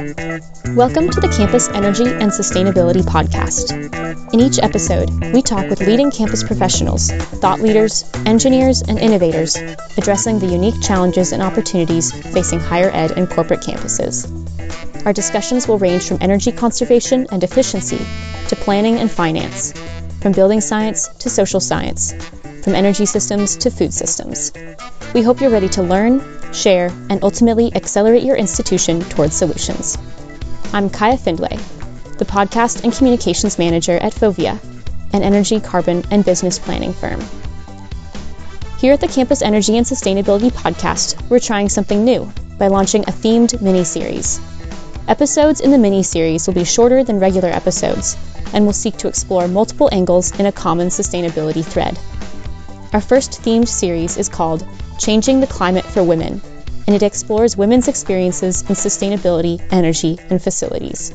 Welcome to the Campus Energy and Sustainability Podcast. In each episode, we talk with leading campus professionals, thought leaders, engineers, and innovators addressing the unique challenges and opportunities facing higher ed and corporate campuses. Our discussions will range from energy conservation and efficiency to planning and finance, from building science to social science, from energy systems to food systems. We hope you're ready to learn, share, and ultimately accelerate your institution towards solutions. I'm Kaya Findlay, the podcast and communications manager at Fovia, an energy, carbon, and business planning firm. Here at the Campus Energy and Sustainability Podcast, we're trying something new by launching a themed mini-series. Episodes in the mini-series will be shorter than regular episodes and will seek to explore multiple angles in a common sustainability thread. Our first themed series is called Changing the Climate for Women, and it explores women's experiences in sustainability, energy, and facilities.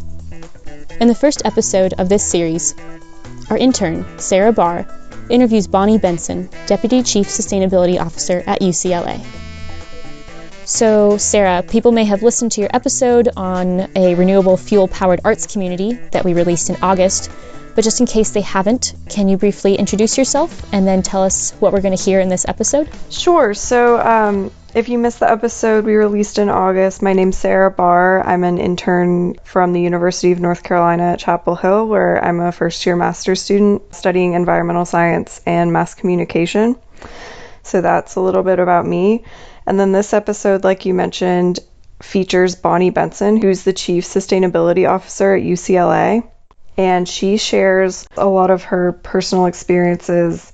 In the first episode of this series, our intern, Sarah Barr, interviews Bonny Bentzin, Deputy Chief Sustainability Officer at UCLA. So, Sarah, people may have listened to your episode on a renewable fuel-powered arts community that we released in August, but just in case they haven't, can you briefly introduce yourself and then tell us what we're going to hear in this episode? Sure. So if you missed the episode we released in August, my name's Sarah Barr. I'm an intern from the University of North Carolina at Chapel Hill, where I'm a first-year master's student studying environmental science and mass communication. So that's a little bit about me. And then this episode, like you mentioned, features Bonny Bentzin, who's the Chief Sustainability Officer at UCLA. And she shares a lot of her personal experiences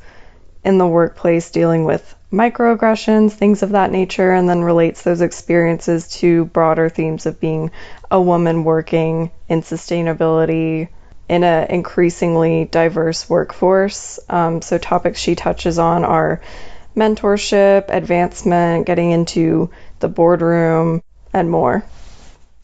in the workplace dealing with microaggressions, things of that nature, and then relates those experiences to broader themes of being a woman working in sustainability in an increasingly diverse workforce. So topics she touches on are mentorship, advancement, getting into the boardroom, and more.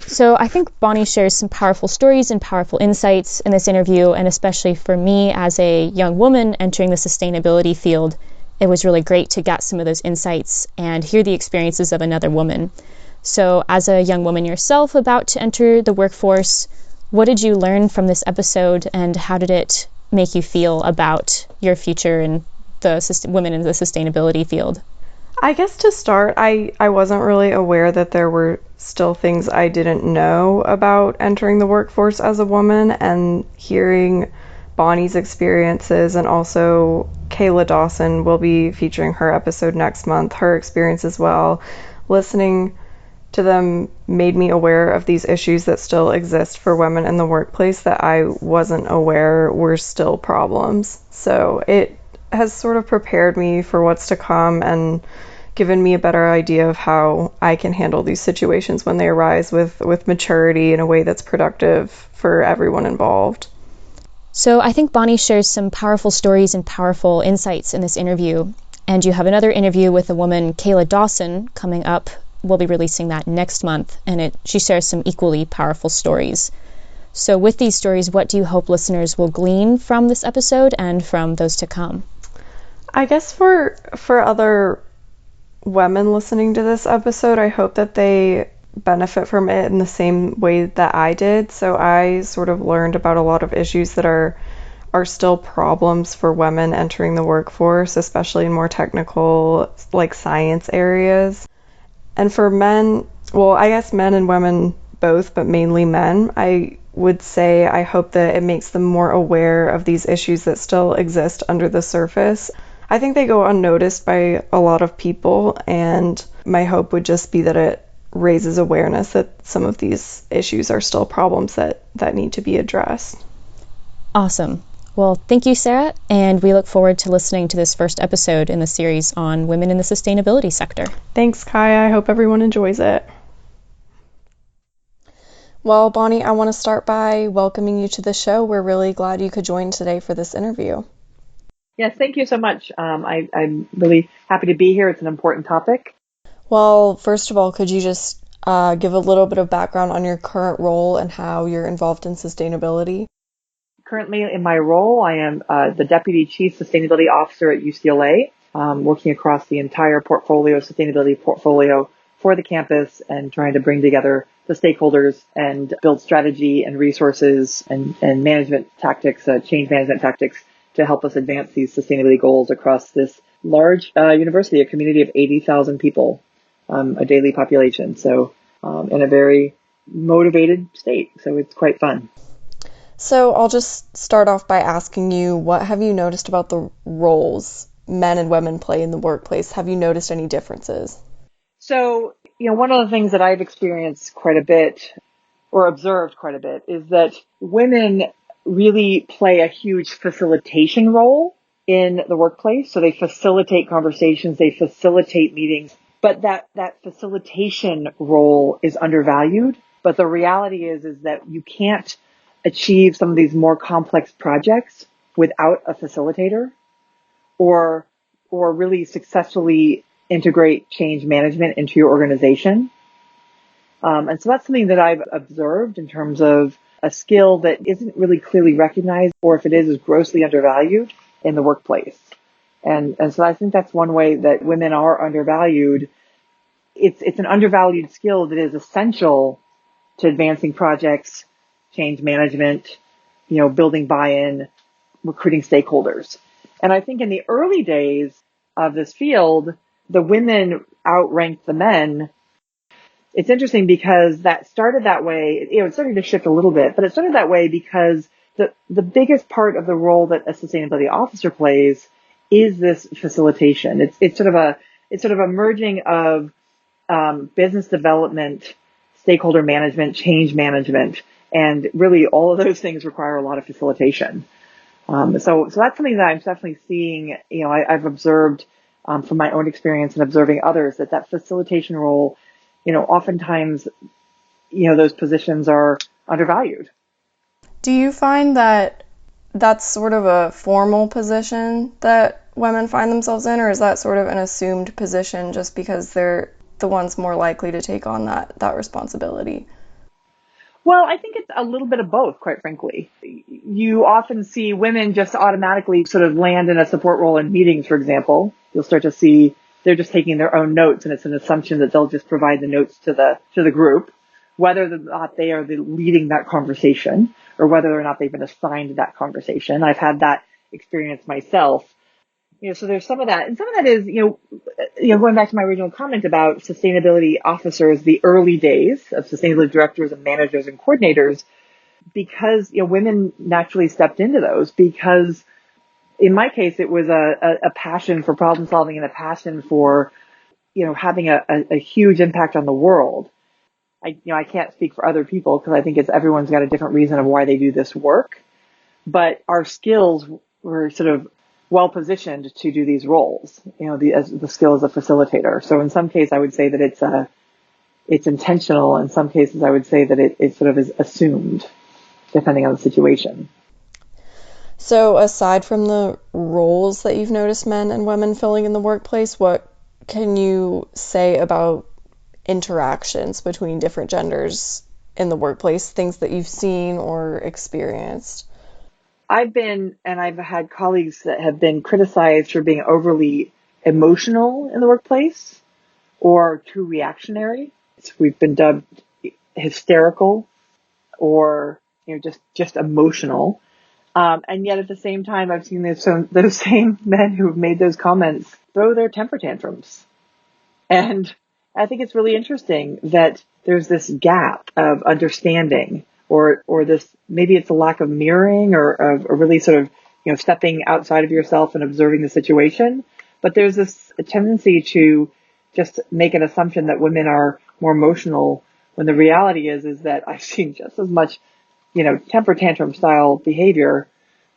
So I think Bonny shares some powerful stories and powerful insights in this interview, and especially for me as a young woman entering the sustainability field, it was really great to get some of those insights and hear the experiences of another woman. So as a young woman yourself about to enter the workforce, what did you learn from this episode and how did it make you feel about your future in the women in the sustainability field? I guess to start, I wasn't really aware that there were still things I didn't know about entering the workforce as a woman, and hearing Bonny's experiences, and also Kayla Dawson will be featuring her episode next month, her experience as well. Listening to them made me aware of these issues that still exist for women in the workplace that I wasn't aware were still problems. So it has sort of prepared me for what's to come and given me a better idea of how I can handle these situations when they arise with maturity in a way that's productive for everyone involved. So I think Bonny shares some powerful stories and powerful insights in this interview. And you have another interview with a woman, Kayla Dawson, coming up. We'll be releasing that next month, and she shares some equally powerful stories. So with these stories, what do you hope listeners will glean from this episode and from those to come? I guess for other women listening to this episode, I hope that they benefit from it in the same way that I did. So I sort of learned about a lot of issues that are still problems for women entering the workforce, especially in more technical, like science areas. And for men, well, I guess men and women both, but mainly men, I would say I hope that it makes them more aware of these issues that still exist under the surface. I think they go unnoticed by a lot of people, and my hope would just be that it raises awareness that some of these issues are still problems that need to be addressed. Awesome. Well, thank you, Sarah, and we look forward to listening to this first episode in the series on women in the sustainability sector. Thanks, Kaya. I hope everyone enjoys it. Well, Bonny, I want to start by welcoming you to the show. We're really glad you could join today for this interview. Yes, thank you so much. I'm really happy to be here. It's an important topic. Well, first of all, could you just give a little bit of background on your current role and how you're involved in sustainability? Currently, in my role, I am the Deputy Chief Sustainability Officer at UCLA, working across the entire sustainability portfolio for the campus and trying to bring together the stakeholders and build strategy and resources and management tactics, change management tactics to help us advance these sustainability goals across this large university, a community of 80,000 people, a daily population. So in a very motivated state. So it's quite fun. So I'll just start off by asking you, what have you noticed about the roles men and women play in the workplace? Have you noticed any differences? So, one of the things that I've experienced quite a bit or observed quite a bit is that women really play a huge facilitation role in the workplace. So they facilitate conversations, they facilitate meetings, but that facilitation role is undervalued. But the reality is that you can't achieve some of these more complex projects without a facilitator or really successfully integrate change management into your organization. And so that's something that I've observed in terms of a skill that isn't really clearly recognized, or if it is grossly undervalued in the workplace. And so I think that's one way that women are undervalued. It's an undervalued skill that is essential to advancing projects, change management, building buy-in, recruiting stakeholders. And I think in the early days of this field, the women outranked the men. It's interesting because that started that way. It's starting to shift a little bit, but it started that way because the biggest part of the role that a sustainability officer plays is this facilitation. It's sort of a merging of business development, stakeholder management, change management, and really all of those things require a lot of facilitation. So that's something that I'm definitely seeing. I've observed from my own experience and observing others that facilitation role, oftentimes, those positions are undervalued. Do you find that that's sort of a formal position that women find themselves in, or is that sort of an assumed position just because they're the ones more likely to take on that responsibility? Well, I think it's a little bit of both, quite frankly. You often see women just automatically sort of land in a support role in meetings, for example. You'll start to see they're just taking their own notes, and it's an assumption that they'll just provide the notes to the group, whether or not they are leading that conversation or whether or not they've been assigned that conversation. I've had that experience myself. So there's some of that. And some of that is, going back to my original comment about sustainability officers, the early days of sustainability directors and managers and coordinators, because, women naturally stepped into those because in my case, it was a passion for problem solving and a passion for, having a huge impact on the world. I can't speak for other people because I think everyone's got a different reason of why they do this work, but our skills were sort of well positioned to do these roles, as the skill as a facilitator. So in some cases, I would say that it's intentional. In some cases, I would say that it sort of is assumed, depending on the situation. So aside from the roles that you've noticed men and women filling in the workplace, what can you say about interactions between different genders in the workplace, things that you've seen or experienced? I've had colleagues that have been criticized for being overly emotional in the workplace or too reactionary. We've been dubbed hysterical or, just emotional. And yet at the same time, I've seen those same men who have made those comments throw their temper tantrums. And I think it's really interesting that there's this gap of understanding or this, maybe it's a lack of mirroring or of really sort of, stepping outside of yourself and observing the situation. But there's this tendency to just make an assumption that women are more emotional when the reality is that I've seen just as much, temper tantrum style behavior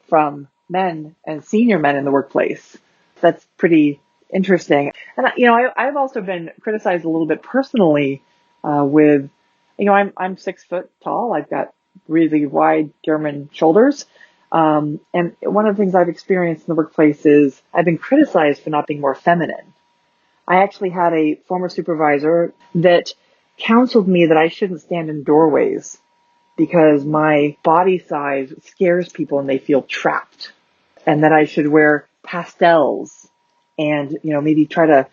from men and senior men in the workplace. That's pretty interesting. And, I've also been criticized a little bit personally, with, I'm 6 foot tall. I've got really wide German shoulders. And one of the things I've experienced in the workplace is I've been criticized for not being more feminine. I actually had a former supervisor that counseled me that I shouldn't stand in doorways because my body size scares people and they feel trapped, and that I should wear pastels and, maybe try to,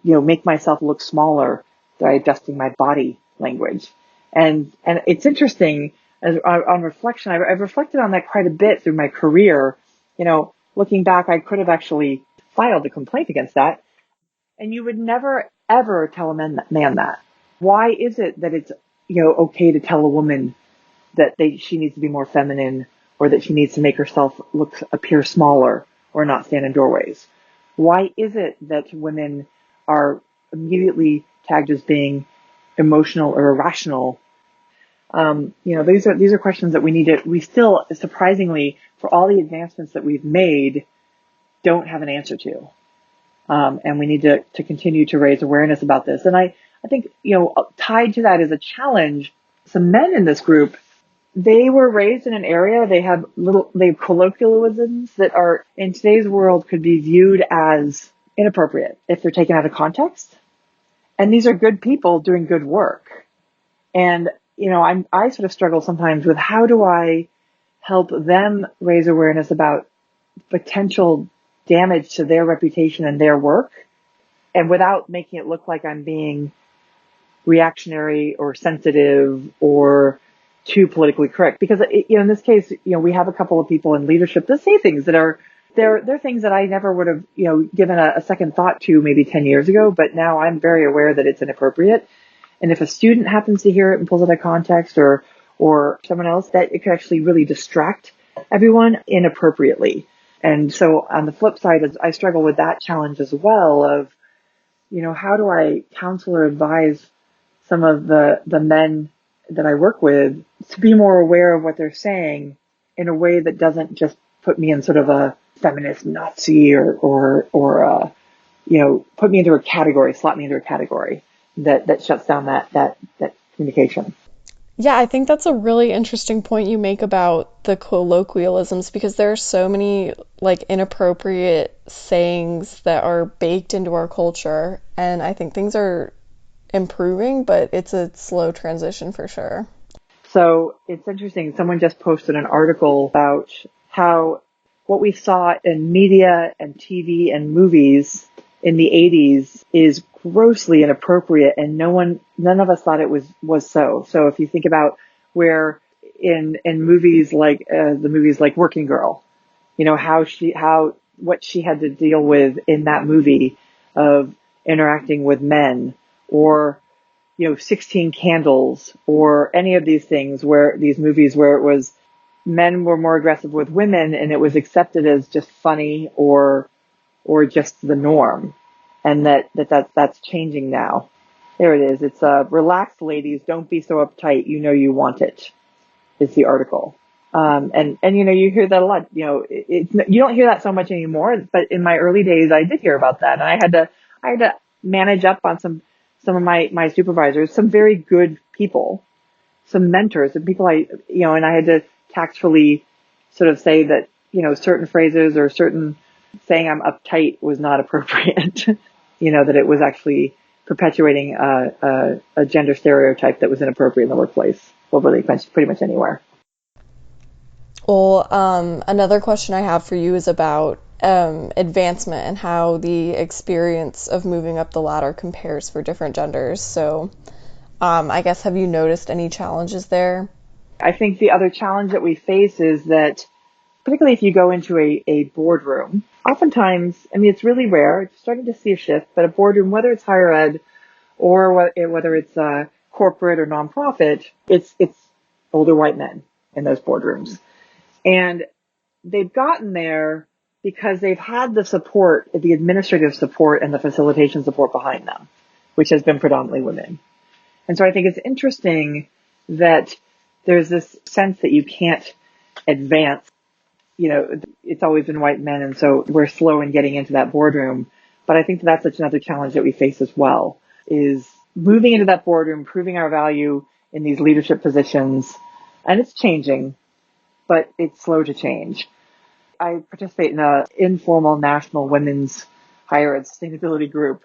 make myself look smaller adjusting my body language? And it's interesting on reflection, I've reflected on that quite a bit through my career. Looking back, I could have actually filed a complaint against that. And you would never, ever tell a man that. Why is it that it's, okay to tell a woman that she needs to be more feminine, or that she needs to make herself appear smaller, or not stand in doorways? Why is it that women are immediately tagged as being emotional or irrational? These are questions that we still, surprisingly, for all the advancements that we've made, don't have an answer to. And we need to continue to raise awareness about this. And I think, tied to that is a challenge. Some men in this group, they were raised in an area, they have colloquialisms that are, in today's world, could be viewed as inappropriate if they're taken out of context. And these are good people doing good work. And, I sort of struggle sometimes with, how do I help them raise awareness about potential damage to their reputation and their work, and without making it look like I'm being reactionary or sensitive or too politically correct. Because, in this case, we have a couple of people in leadership that say things that are, they're things that I never would have, given a second thought to maybe 10 years ago, but now I'm very aware that it's inappropriate. And if a student happens to hear it and pulls it out of context, or someone else, that it could actually really distract everyone inappropriately. And so on the flip side, I struggle with that challenge as well of, how do I counsel or advise some of the men that I work with to be more aware of what they're saying in a way that doesn't just put me in sort of a feminist Nazi or put me into a category, slot me into a category that shuts down that communication. Yeah, I think that's a really interesting point you make about the colloquialisms, because there are so many inappropriate sayings that are baked into our culture, and I think things are improving, but it's a slow transition for sure. So it's interesting. Someone just posted an article about how what we saw in media and TV and movies in the 80s is grossly inappropriate, and none of us thought it was so. So if you think about where in movies like the movies like Working Girl, what she had to deal with in that movie of interacting with men, or 16 Candles, or any of these things, where these movies where it was men were more aggressive with women and it was accepted as just funny or just the norm. And that's changing now. There it is. It's relax, ladies. Don't be so uptight. You want it. Is the article. And you hear that a lot. You don't hear that so much anymore. But in my early days, I did hear about that, and I had to manage up on some of my supervisors, some very good people, some mentors, and people and I had to tactfully sort of say that certain phrases or certain saying I'm uptight was not appropriate. That it was actually perpetuating a gender stereotype that was inappropriate in the workplace, or really pretty much anywhere. Well, another question I have for you is about advancement and how the experience of moving up the ladder compares for different genders. So, I guess, have you noticed any challenges there? I think the other challenge that we face is that, particularly if you go into a boardroom, oftentimes, it's really rare, it's starting to see a shift, but a boardroom, whether it's higher ed or whether it's corporate or nonprofit, it's older white men in those boardrooms. And they've gotten there because they've had the support, the administrative support and the facilitation support behind them, which has been predominantly women. And so I think it's interesting that there's this sense that you can't advance. It's always been white men, and so we're slow in getting into that boardroom. But I think that's such another challenge that we face as well, is moving into that boardroom, proving our value in these leadership positions. And it's changing, but it's slow to change. I participate in an informal national women's higher ed sustainability group.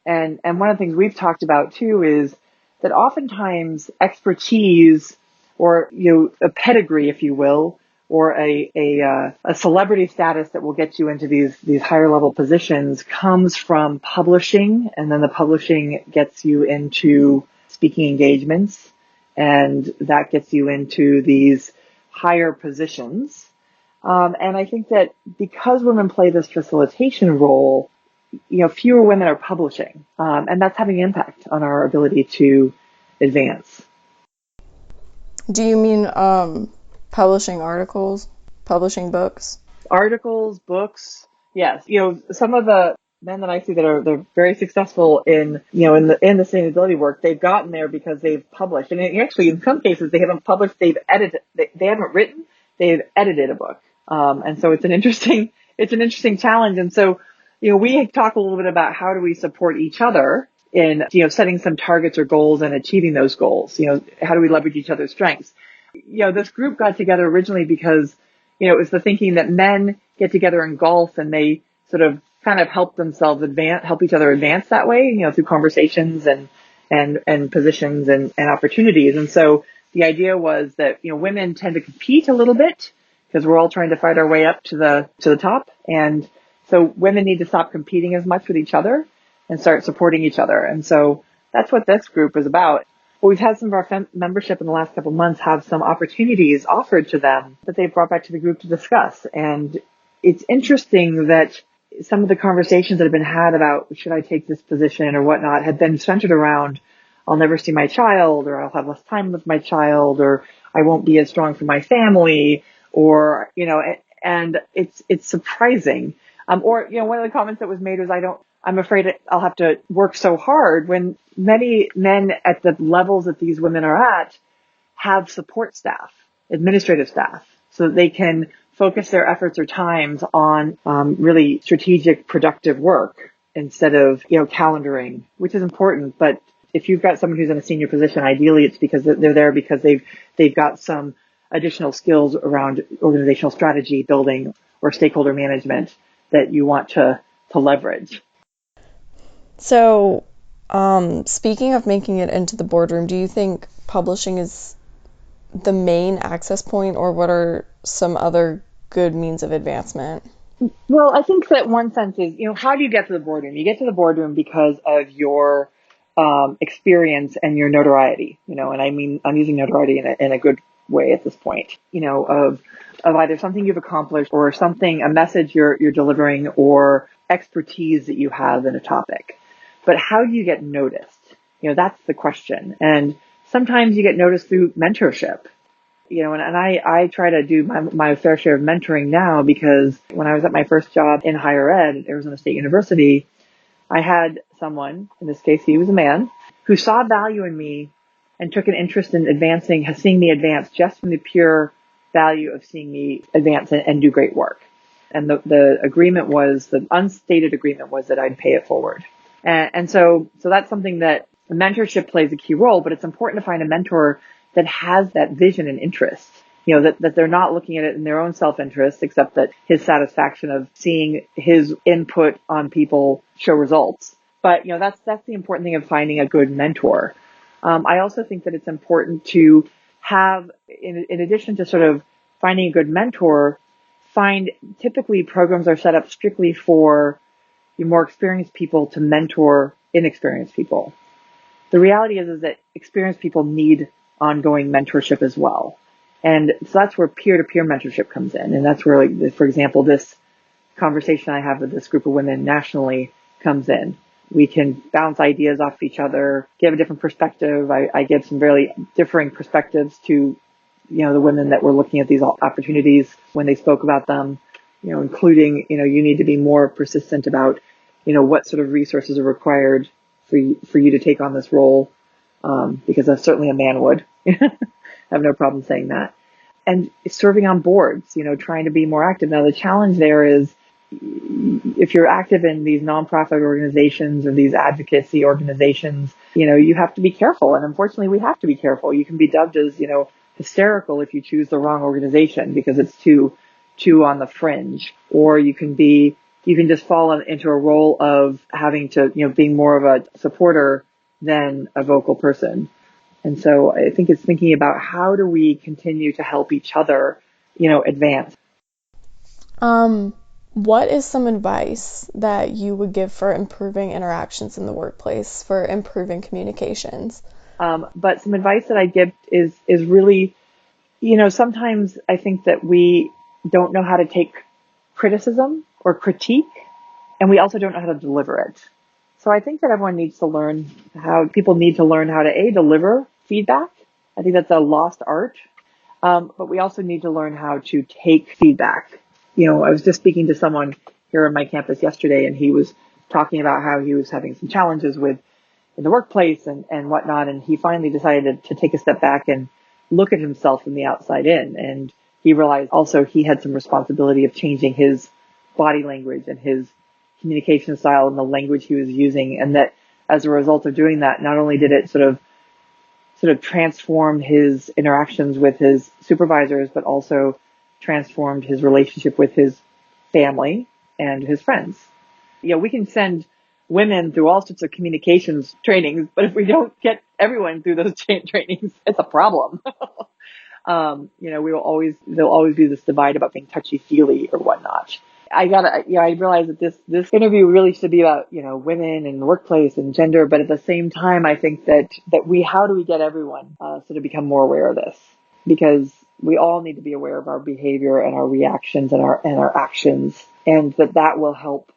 And one of the things we've talked about too is that oftentimes expertise, or, a pedigree, if you will, or a celebrity status that will get you into these higher level positions comes from publishing, and then the publishing gets you into speaking engagements, and that gets you into these higher positions. And I think that because women play this facilitation role, fewer women are publishing, and that's having an impact on our ability to advance. Do you mean publishing articles, publishing books? Articles, books, yes. Some of the men that I see that they're very successful in the sustainability work, they've gotten there because they've published, and actually in some cases they haven't published, they've edited, they haven't written, they've edited a book, and so it's an interesting challenge. And so we talk a little bit about how do we support each other in setting some targets or goals and achieving those goals. How do we leverage each other's strengths? This group got together originally because it was the thinking that men get together in golf and they sort of kind of help each other advance that way, through conversations and positions and opportunities. And so the idea was that, women tend to compete a little bit because we're all trying to fight our way up to the top. And so women need to stop competing as much with each other and start supporting each other. And so that's what this group is about. Well, we've had some of our membership in the last couple of months have some opportunities offered to them that they've brought back to the group to discuss. And it's interesting that some of the conversations that have been had about should I take this position or whatnot have been centered around I'll never see my child, or I'll have less time with my child, or I won't be as strong for my family, or, and it's surprising. Or one of the comments that was made was I'm afraid I'll have to work so hard, when many men at the levels that these women are at have support staff, administrative staff, so that they can focus their efforts or times on really strategic, productive work instead of, calendaring, which is important. But if you've got someone who's in a senior position, ideally it's because they're there because they've got some additional skills around organizational strategy building or stakeholder management that you want to leverage. So, speaking of making it into the boardroom, do you think publishing is the main access point, or what are some other good means of advancement? Well, I think that one sense is, how do you get to the boardroom? You get to the boardroom because of your experience and your notoriety, and I mean, I'm using notoriety in a good way at this point, of either something you've accomplished or a message you're delivering, or expertise that you have in a topic. But how do you get noticed? That's the question. And sometimes you get noticed through mentorship, and I try to do my fair share of mentoring now, because when I was at my first job in higher ed at Arizona State University, I had someone, in this case, he was a man, who saw value in me and took an interest in seeing me advance just from the pure value of seeing me advance and do great work. And the agreement was, the unstated agreement was that I'd pay it forward. And so that's something that mentorship plays a key role, but it's important to find a mentor that has that vision and interest, that they're not looking at it in their own self-interest, except that his satisfaction of seeing his input on people show results. But, that's the important thing of finding a good mentor. I also think that it's important to have, in addition to sort of finding a good mentor, typically programs are set up strictly for more experienced people to mentor inexperienced people. The reality is that experienced people need ongoing mentorship as well. And so that's where peer-to-peer mentorship comes in. And that's where, for example, this conversation I have with this group of women nationally comes in. We can bounce ideas off each other, give a different perspective. I give some very differing perspectives to, the women that were looking at these opportunities when they spoke about them, including, you need to be more persistent about, what sort of resources are required for you to take on this role, because certainly a man would. I have no problem saying that. And serving on boards, trying to be more active. Now, the challenge there is, if you're active in these nonprofit organizations or these advocacy organizations, you have to be careful. And unfortunately, we have to be careful. You can be dubbed as, hysterical if you choose the wrong organization because it's too on the fringe. Or you can just fall into a role of having to, being more of a supporter than a vocal person. And so I think it's thinking about how do we continue to help each other advance. What is some advice that you would give for improving interactions in the workplace, for improving communications? But some advice that I give is really, sometimes I think that we don't know how to take criticism or critique, and we also don't know how to deliver it. So I think that people need to learn how to deliver feedback. I think that's a lost art. But we also need to learn how to take feedback. I was just speaking to someone here on my campus yesterday, and he was talking about how he was having some challenges in the workplace and whatnot. And he finally decided to take a step back and look at himself from the outside in. And he realized also he had some responsibility of changing his body language and his communication style and the language he was using. And that as a result of doing that, not only did it sort of transformed his interactions with his supervisors, but also transformed his relationship with his family and his friends. We can send women through all sorts of communications trainings, but if we don't get everyone through those trainings, it's a problem. There'll always be this divide about being touchy-feely or whatnot. I realized that this interview really should be about, women and the workplace and gender, but at the same time, I think that how do we get everyone to become more aware of this? Because we all need to be aware of our behavior and our reactions and our actions, and that will help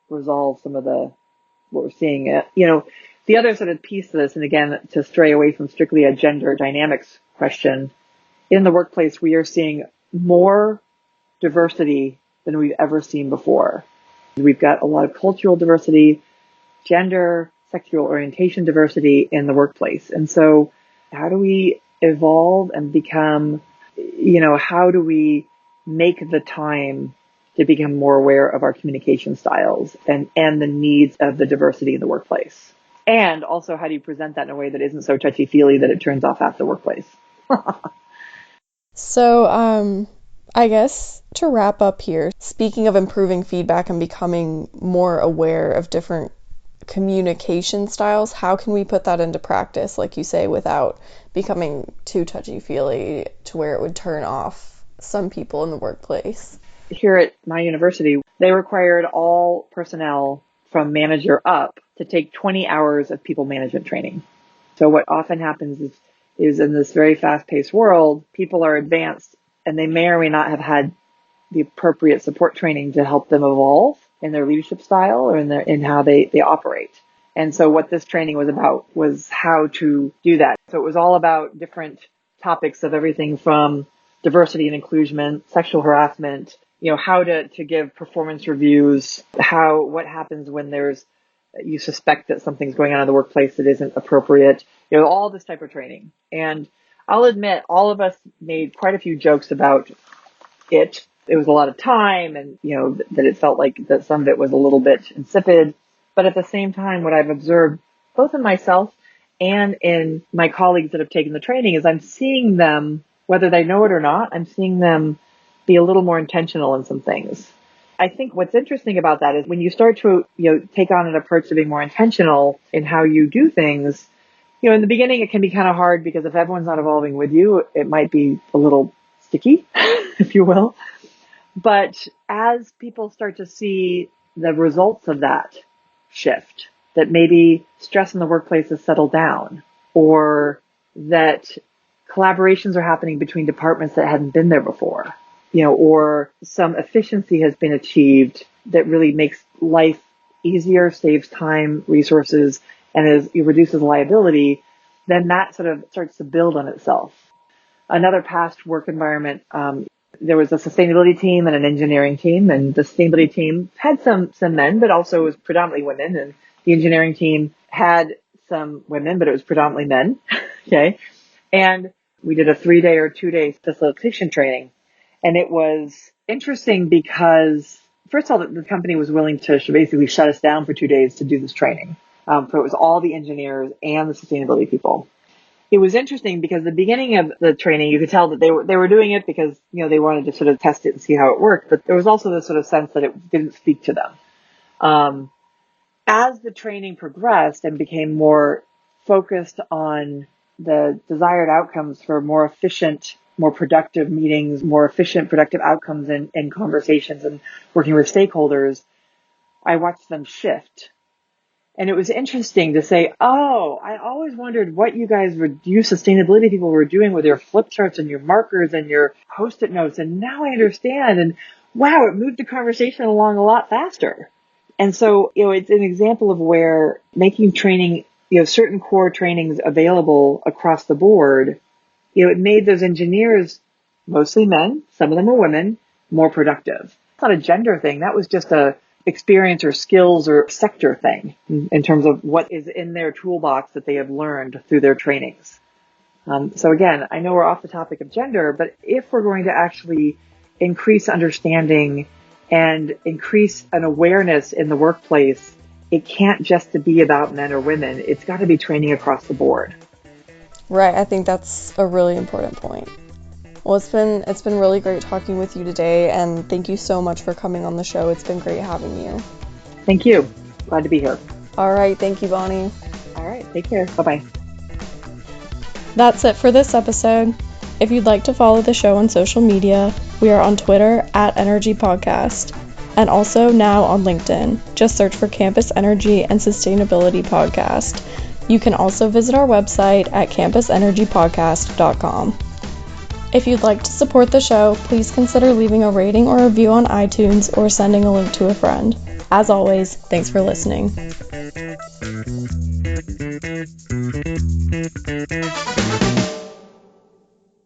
resolve some of what we're seeing. The other sort of piece of this, and again, to stray away from strictly a gender dynamics question, in the workplace, we are seeing more diversity than we've ever seen before. We've got a lot of cultural diversity, gender, sexual orientation diversity in the workplace. And so how do we evolve and become, how do we make the time to become more aware of our communication styles and the needs of the diversity in the workplace? And also, how do you present that in a way that isn't so touchy-feely that it turns off half the workplace? So, I guess to wrap up here, speaking of improving feedback and becoming more aware of different communication styles, how can we put that into practice, like you say, without becoming too touchy-feely to where it would turn off some people in the workplace? Here at my university, they required all personnel from manager up to take 20 hours of people management training. So what often happens is in this very fast-paced world, people are advanced and they may or may not have had the appropriate support training to help them evolve in their leadership style or in how they operate. And so what this training was about was how to do that. So it was all about different topics of everything from diversity and inclusion, sexual harassment, how to give performance reviews, what happens when you suspect that something's going on in the workplace that isn't appropriate, all this type of training. And I'll admit, all of us made quite a few jokes about it. It was a lot of time and, that it felt like that some of it was a little bit insipid. But at the same time, what I've observed, both in myself and in my colleagues that have taken the training, is I'm seeing them, whether they know it or not, I'm seeing them be a little more intentional in some things. I think what's interesting about that is when you start to, take on an approach to being more intentional in how you do things, in the beginning, it can be kind of hard because if everyone's not evolving with you, it might be a little sticky, if you will. But as people start to see the results of that shift, that maybe stress in the workplace has settled down, or that collaborations are happening between departments that hadn't been there before, or some efficiency has been achieved that really makes life easier, saves time, resources, and it reduces liability, then that sort of starts to build on itself. Another past work environment, there was a sustainability team and an engineering team, and the sustainability team had some men, but also was predominantly women, and the engineering team had some women, but it was predominantly men. Okay. And we did a 3-day or 2-day facilitation training, and it was interesting because first of all, the company was willing to basically shut us down for 2 days to do this training. So it was all the engineers and the sustainability people. It was interesting because the beginning of the training, you could tell that they were doing it because, they wanted to sort of test it and see how it worked. But there was also this sort of sense that it didn't speak to them. As the training progressed and became more focused on the desired outcomes for more efficient more productive meetings, more efficient, productive outcomes in conversations and working with stakeholders, I watched them shift. And it was interesting to say, oh, I always wondered what you sustainability people were doing with your flip charts and your markers and your Post-it notes. And now I understand. And wow, it moved the conversation along a lot faster. And so, it's an example of where making training, certain core trainings available across the board, it made those engineers, mostly men, some of them were women, more productive. It's not a gender thing. That was just a experience or skills or sector thing in terms of what is in their toolbox that they have learned through their trainings. So again, I know we're off the topic of gender, but if we're going to actually increase understanding and increase an awareness in the workplace, it can't just be about men or women. It's got to be training across the board. Right. I think that's a really important point. Well, it's been really great talking with you today, and thank you so much for coming on the show. It's been great having you. Thank you. Glad to be here. All right. Thank you, Bonnie. All right. Take care. Bye-bye. That's it for this episode. If you'd like to follow the show on social media, we are on Twitter @EnergyPodcast, and also now on LinkedIn. Just search for Campus Energy and Sustainability Podcast. You can also visit our website at campusenergypodcast.com. If you'd like to support the show, please consider leaving a rating or review on iTunes or sending a link to a friend. As always, thanks for listening.